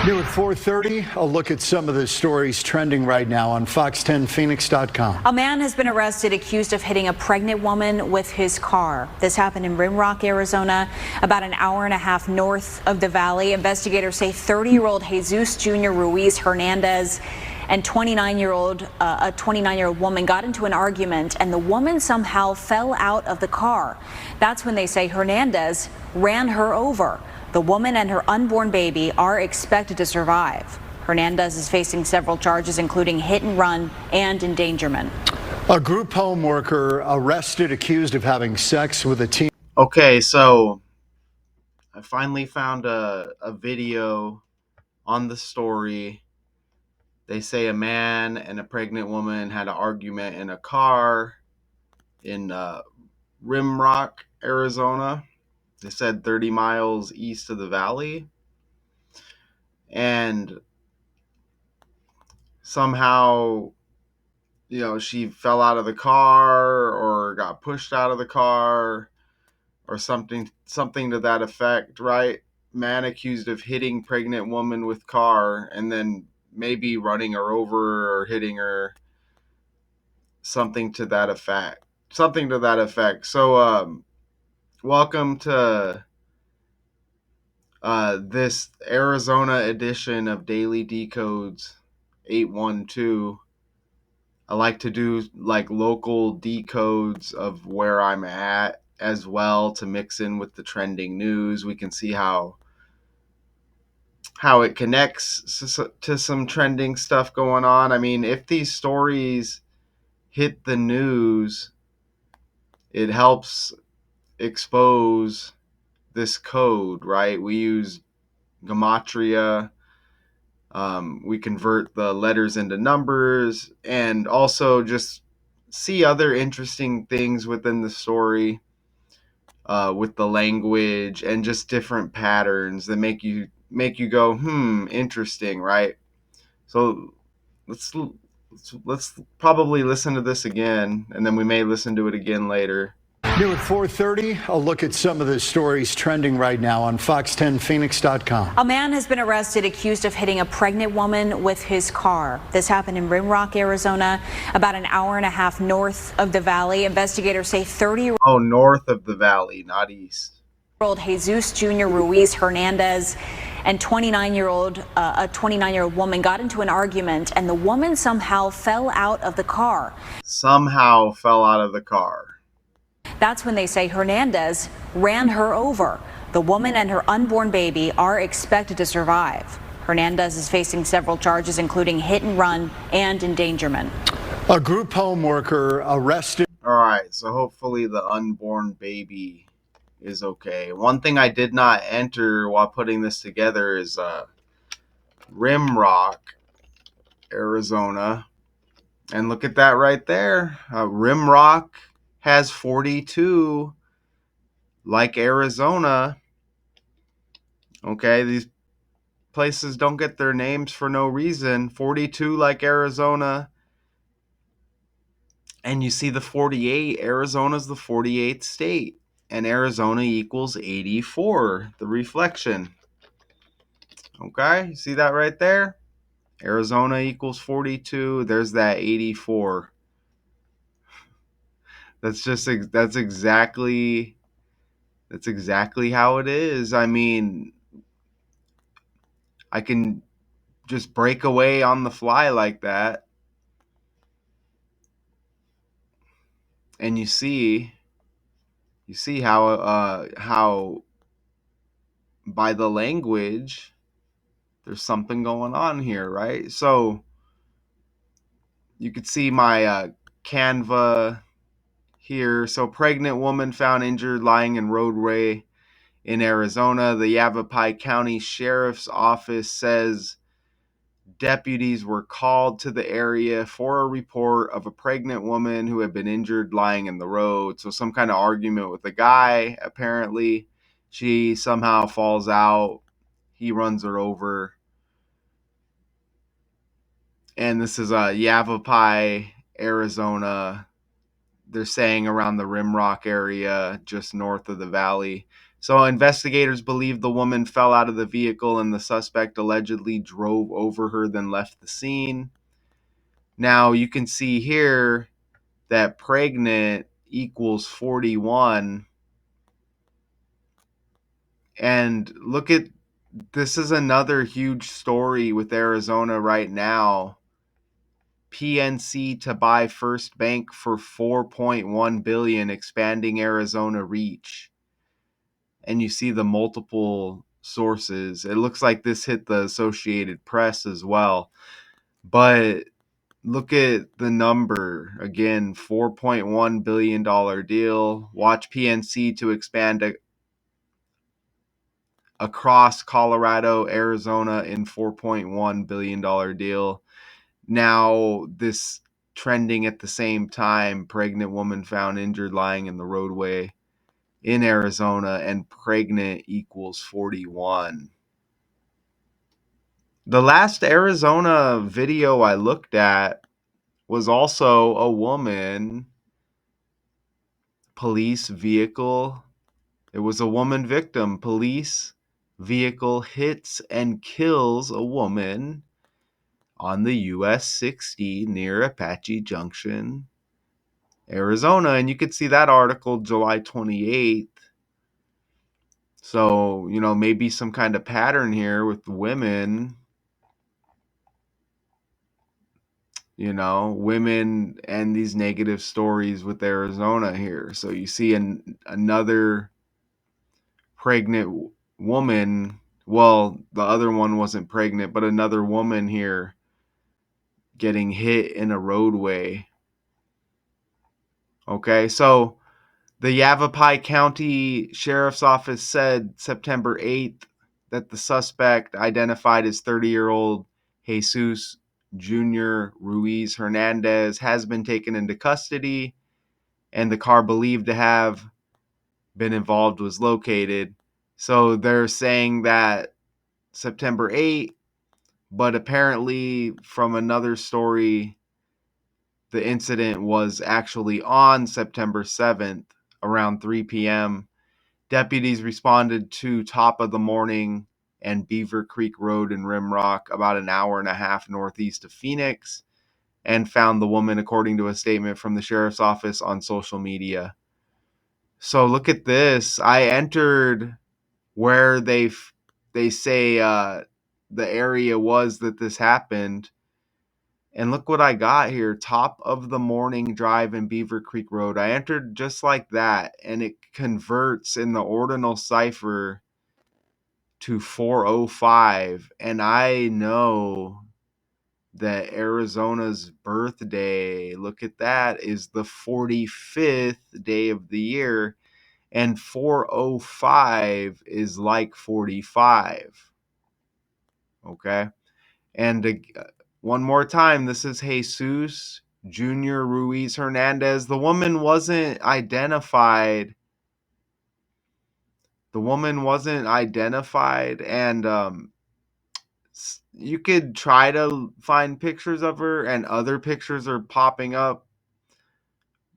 New at 4:30, a look at some of the stories trending right now on fox10phoenix.com. A man has been arrested accused of hitting a pregnant woman with his car. This happened in Rimrock, Arizona, about an hour and a half north of the valley. Investigators say 30-year-old Jesus Jr. Ruiz Hernandez and a 29-year-old woman got into an argument, and the woman somehow fell out of the car. That's when they say Hernandez ran her over. The woman and her unborn baby are expected to survive. Hernandez is facing several charges, including hit and run and endangerment. A group home worker arrested accused of having sex with a teen. Okay, so I finally found a video on the story. They say a man and a pregnant woman had an argument in a car in Rimrock, Arizona. They said 30 miles east of the valley. And somehow, she fell out of the car or got pushed out of the car or something to that effect, right? Man accused of hitting pregnant woman with car and then maybe running her over or hitting her, something to that effect. So welcome to this Arizona edition of Daily Decodes 812. I like to do local decodes of where I'm at as well to mix in with the trending news. We can see how it connects to some trending stuff going on. I mean, if these stories hit the news, it helps expose this code, right? We use gematria. We convert the letters into numbers and also just see other interesting things within the story with the language and just different patterns that make you go, interesting, right? So let's probably listen to this again, and then we may listen to it again later. New at 4:30, a look at some of the stories trending right now on fox10phoenix.com. A man has been arrested accused of hitting a pregnant woman with his car. This happened in Rimrock, Arizona, about an hour and a half north of the valley. Investigators say 30-year-old north of the valley, not east. Jesus Jr. Ruiz Hernandez and a 29-year-old woman got into an argument, and the woman somehow fell out of the car. That's when they say Hernandez ran her over. The woman and her unborn baby are expected to survive. Hernandez is facing several charges, including hit and run and endangerment. A group home worker arrested. All right, so hopefully the unborn baby is okay. One thing I did not enter while putting this together is Rimrock, Arizona. And look at that right there. Rimrock has 42, like Arizona. Okay, these places don't get their names for no reason. 42 like Arizona. And you see the 48. Arizona's the 48th state. And Arizona equals 84, the reflection. Okay, you see that right there? Arizona equals 42. There's that 84. That's exactly how it is. I mean, I can just break away on the fly like that. And you see how by the language there's something going on here, right? So you could see my Canva here. So pregnant woman found injured lying in roadway in Arizona. The Yavapai County Sheriff's Office says deputies were called to the area for a report of a pregnant woman who had been injured lying in the road. So some kind of argument with a guy, apparently. She somehow falls out. He runs her over. And this is Yavapai, Arizona. They're saying around the Rimrock area, just north of the valley. So investigators believe the woman fell out of the vehicle and the suspect allegedly drove over her, then left the scene. Now you can see here that pregnant equals 41. And look at this, is another huge story with Arizona right now. PNC to buy First Bank for $4.1 billion, expanding Arizona reach. And you see the multiple sources. It looks like this hit the Associated Press as well. But look at the number again, $4.1 billion deal. Watch PNC to expand across Colorado, Arizona in $4.1 billion deal. Now, this trending at the same time, pregnant woman found injured lying in the roadway in Arizona, and pregnant equals 41. The last Arizona video I looked at was also a woman, police vehicle. It was a woman victim. Police vehicle hits and kills a woman on the US 60 near Apache Junction, Arizona. And you could see that article July 28th. So, maybe some kind of pattern here with women, women and these negative stories with Arizona here. So you see another pregnant woman. Well, the other one wasn't pregnant, but another woman here getting hit in a roadway. Okay, so the Yavapai County Sheriff's Office said September 8th that the suspect, identified as 30-year-old Jesus Jr. Ruiz Hernandez, has been taken into custody, and the car believed to have been involved was located. So they're saying that September 8th, but apparently from another story, the incident was actually on September 7th around 3 p.m. Deputies responded to Top of the Morning and Beaver Creek Road in Rimrock, about an hour and a half northeast of Phoenix, and found the woman, according to a statement from the sheriff's office on social media. So look at this. I entered where they say the area was that this happened. And look what I got here. Top of the Morning Drive in Beaver Creek Road. I entered just like that, and it converts in the ordinal cipher to 405. And I know that Arizona's birthday, look at that, is the 45th day of the year. And 405 is like 45. Okay. And one more time, this is Jesus Jr. Ruiz Hernandez. The woman wasn't identified. And you could try to find pictures of her, and other pictures are popping up,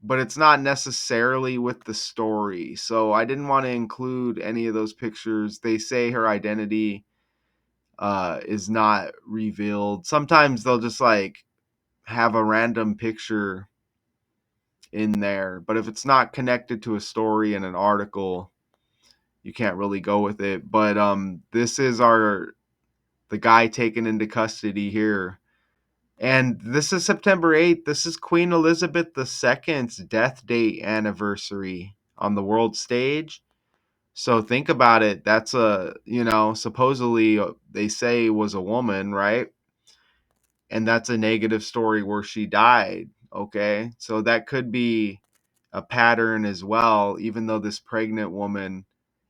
but it's not necessarily with the story. So I didn't want to include any of those pictures. They say her identity is not revealed. Sometimes they'll just have a random picture in there, but if it's not connected to a story in an article, you can't really go with it. But this is the guy taken into custody here. And this is September 8th. This is Queen Elizabeth II's death date anniversary on the world stage. So think about it. That's supposedly they say was a woman, right? And that's a negative story where she died. Okay. So that could be a pattern as well, even though this pregnant woman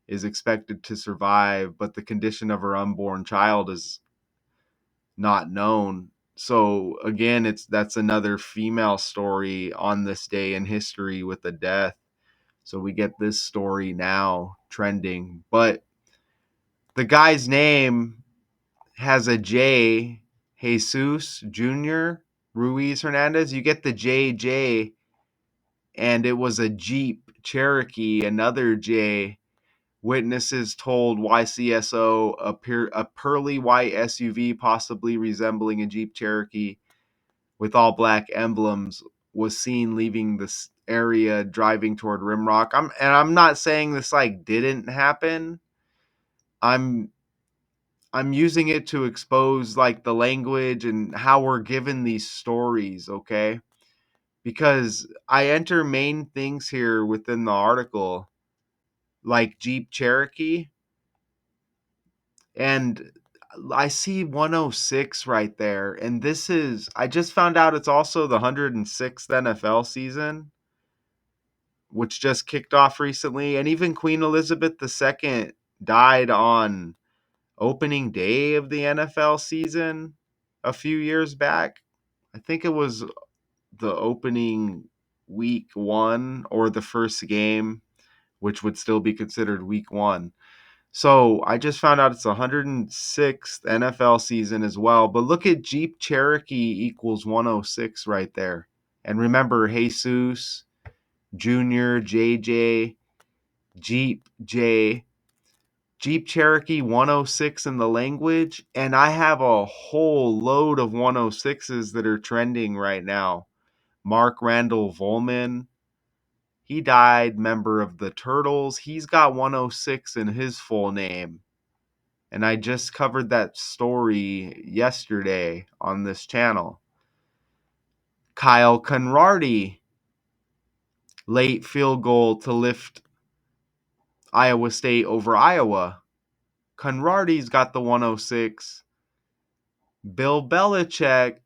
is expected to survive, but the condition of her unborn child is not known. So again, that's another female story on this day in history with a death. So we get this story now trending, but the guy's name has a J, Jesus Jr. Ruiz Hernandez. You get the JJ, and it was a Jeep Cherokee, another J, Witnesses told YCSO a pearly white SUV, possibly resembling a Jeep Cherokee with all black emblems, was seen leaving this area driving toward Rimrock. I'm not saying this like didn't happen. I'm using it to expose like the language and how we're given these stories, okay? Because I enter main things here within the article, like Jeep Cherokee, and I see 106 right there. And I just found out it's also the 106th NFL season, which just kicked off recently. And even Queen Elizabeth II died on opening day of the NFL season a few years back. I think it was the opening week one or the first game, which would still be considered week one. So I just found out it's the 106th NFL season as well. But look at Jeep Cherokee equals 106 right there. And remember, Jesus, Junior, JJ, Jeep, J, Jeep Cherokee 106 in the language. And I have a whole load of 106s that are trending right now. Mark Randall Volman, he died, member of the Turtles. He's got 106 in his full name. And I just covered that story yesterday on this channel. Kyle Conradi, late field goal to lift Iowa State over Iowa. Conradi's got the 106. Bill Belichick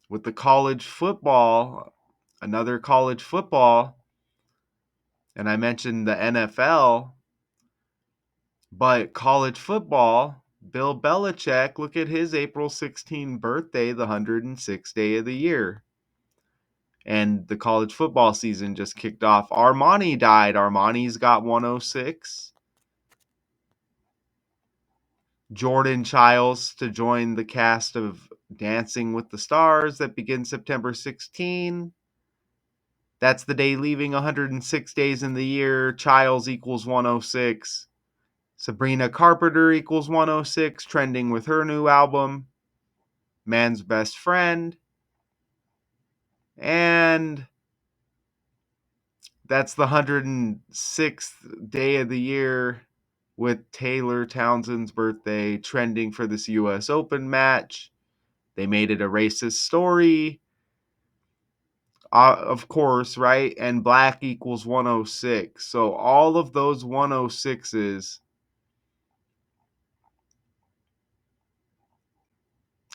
with the college football, another college football, and I mentioned the NFL, but college football, Bill Belichick, look at his April 16 birthday, the 106th day of the year. And the college football season just kicked off. Armani died. Armani's got 106. Jordan Childs to join the cast of Dancing with the Stars that begins September 16. That's the day leaving 106 days in the year. Childs equals 106. Sabrina Carpenter equals 106, trending with her new album, Man's Best Friend. And that's the 106th day of the year with Taylor Townsend's birthday, trending for this US Open match. They made it a racist story. Of course, right? And black equals 106. So all of those 106s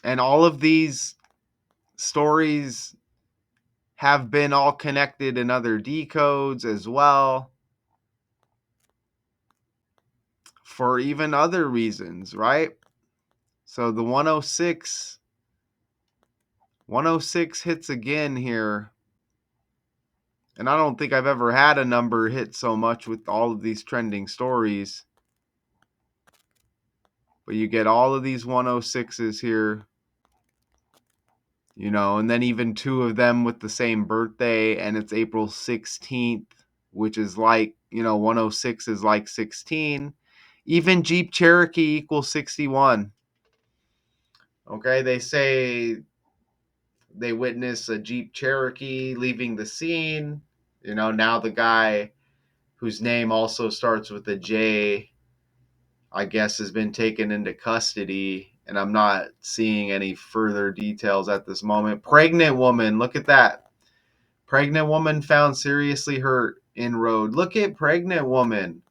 and all of these stories have been all connected in other decodes as well for even other reasons, right? So the 106 hits again here. And I don't think I've ever had a number hit so much with all of these trending stories. But you get all of these 106s here, and then even two of them with the same birthday, and it's April 16th, which is like, 106 is like 16. Even Jeep Cherokee equals 61. Okay, they say they witness a Jeep Cherokee leaving the scene. Now the guy whose name also starts with a J, I guess, has been taken into custody, and I'm not seeing any further details at this moment. Pregnant woman, look at that. Pregnant woman found seriously hurt in road. Look at pregnant woman.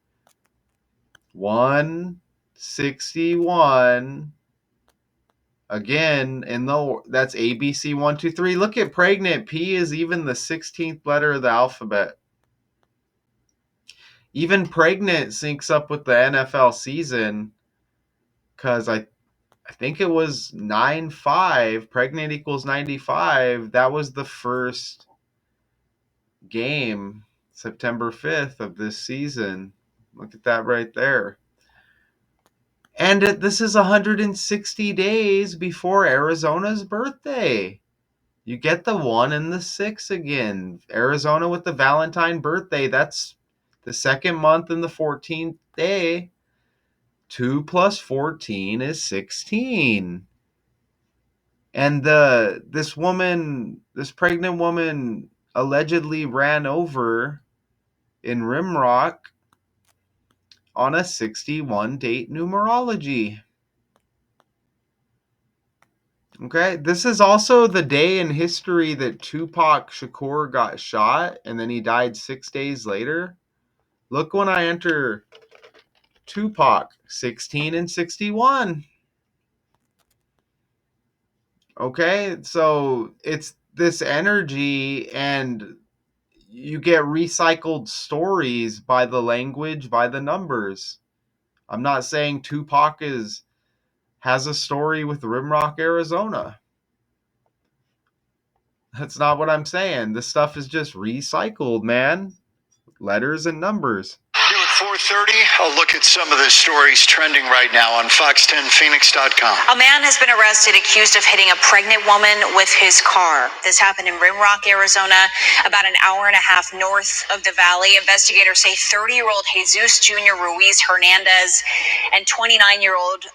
161. Again, that's ABC 123. Look at pregnant. P is even the 16th letter of the alphabet. Even pregnant syncs up with the NFL season, because I think it was 9-5. Pregnant equals 95. That was the first game, September 5th of this season. Look at that right there. And this is 160 days before Arizona's birthday. You get the 1 and the 6 again. Arizona with the Valentine birthday. That's the second month and the 14th day, 2 plus 14 is 16. And this pregnant woman allegedly ran over in Rimrock on a 61 date numerology. Okay, this is also the day in history that Tupac Shakur got shot and then he died 6 days later. Look when I enter Tupac, 16 and 61. Okay, so it's this energy, and you get recycled stories by the language, by the numbers. I'm not saying Tupac has a story with Rimrock, Arizona. That's not what I'm saying. This stuff is just recycled, man. Letters and numbers. New at 4:30, a look at some of the stories trending right now on fox10phoenix.com. A man has been arrested accused of hitting a pregnant woman with his car. This happened in Rimrock, Arizona, about an hour and a half north of the valley. Investigators say 30-year-old Jesus Jr. Ruiz Hernandez and a 29-year-old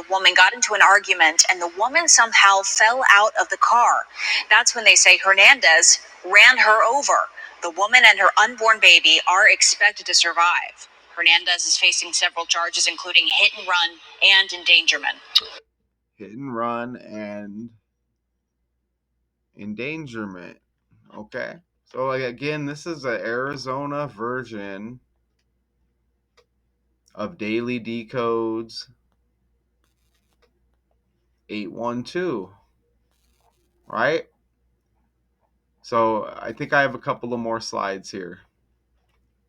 woman got into an argument, and the woman somehow fell out of the car. That's when they say Hernandez ran her over. The woman and her unborn baby are expected to survive. Hernandez is facing several charges, including hit and run and endangerment. Hit and run and endangerment. Okay. So again, this is an Arizona version of Daily Decodes 812. Right? So I think I have a couple of more slides here.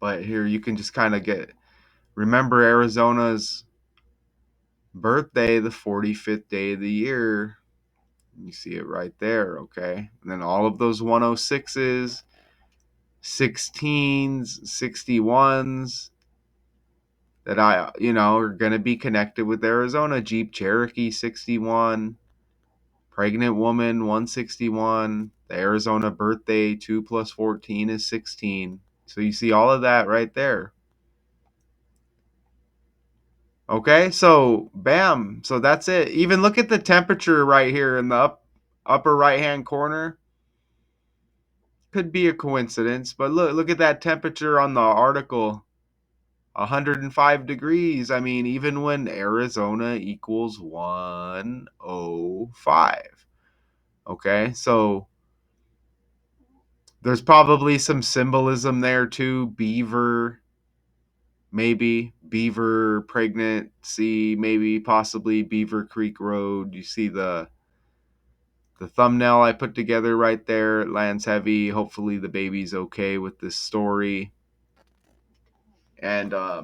But here you can just kind of remember Arizona's birthday, the 45th day of the year. You see it right there, okay? And then all of those 106s, 16s, 61s that are going to be connected with Arizona. Jeep Cherokee 61, pregnant woman 161, the Arizona birthday 2 plus 14 is 16. So you see all of that right there. Okay, so bam. So that's it. Even look at the temperature right here in the upper right-hand corner. Could be a coincidence, but look at that temperature on the article. 105 degrees. I mean, even when Arizona equals 105. Okay, so there's probably some symbolism there too. Beaver, maybe. Beaver pregnancy, maybe, possibly Beaver Creek Road. You see the thumbnail I put together right there. It lands heavy. Hopefully the baby's okay with this story. And I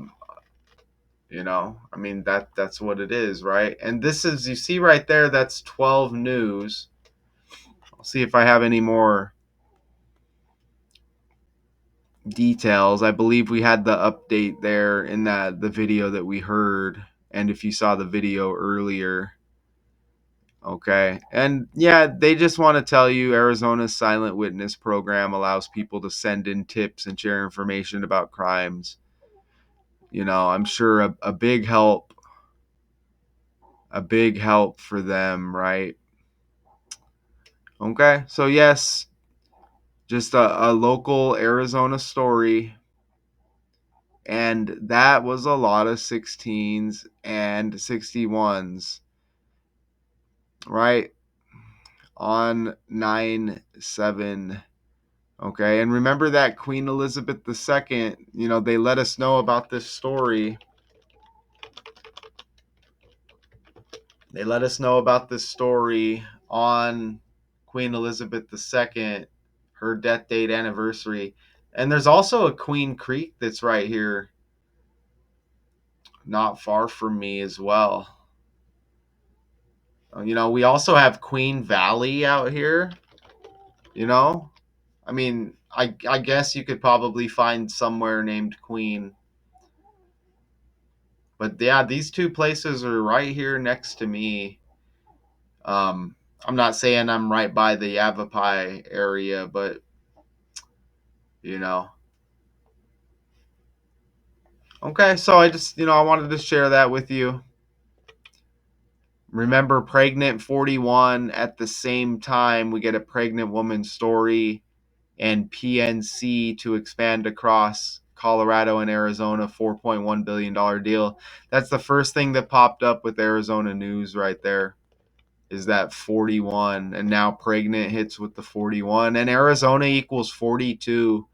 mean that's what it is, right? And this is, you see right there, that's 12 news. I'll see if I have any more details. I believe we had the update there in the video that we heard, and if you saw the video earlier. Okay. And yeah, they just want to tell you Arizona's Silent Witness program allows people to send in tips and share information about crimes. I'm sure a big help for them, right? Okay. So yes, just a local Arizona story. And that was a lot of 16s and 61s, right? On 9/7. Okay, and remember that Queen Elizabeth II, they let us know about this story. They let us know about this story on Queen Elizabeth II, her death date anniversary. And there's also a Queen Creek that's right here, not far from me as well. We also have Queen Valley out here. I mean, I guess you could probably find somewhere named Queen. But yeah, these two places are right here next to me. I'm not saying I'm right by the Yavapai area, but Okay, so I just, I wanted to share that with you. Remember, pregnant 41. At the same time, we get a pregnant woman story and PNC to expand across Colorado and Arizona, $4.1 billion deal. That's the first thing that popped up with Arizona news right there, is that 41. And now pregnant hits with the 41. And Arizona equals 42.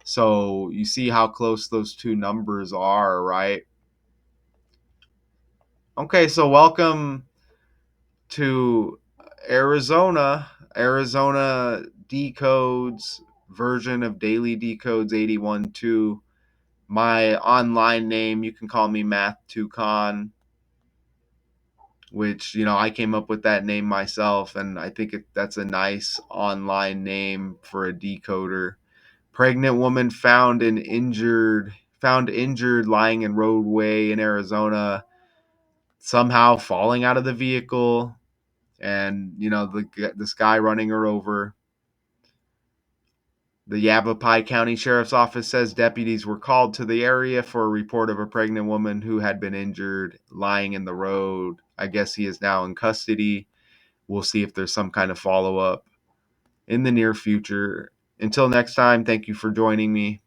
So you see how close those two numbers are, right? Okay, so welcome to Arizona. Arizona Decodes version of Daily Decodes 81.2. My online name, you can call me Math Tucon, which, I came up with that name myself, and I think that's a nice online name for a decoder. Pregnant woman found injured lying in roadway in Arizona, somehow falling out of the vehicle, and this guy running her over. The Yavapai County Sheriff's Office says deputies were called to the area for a report of a pregnant woman who had been injured lying in the road. I guess he is now in custody. We'll see if there's some kind of follow up in the near future. Until next time, thank you for joining me.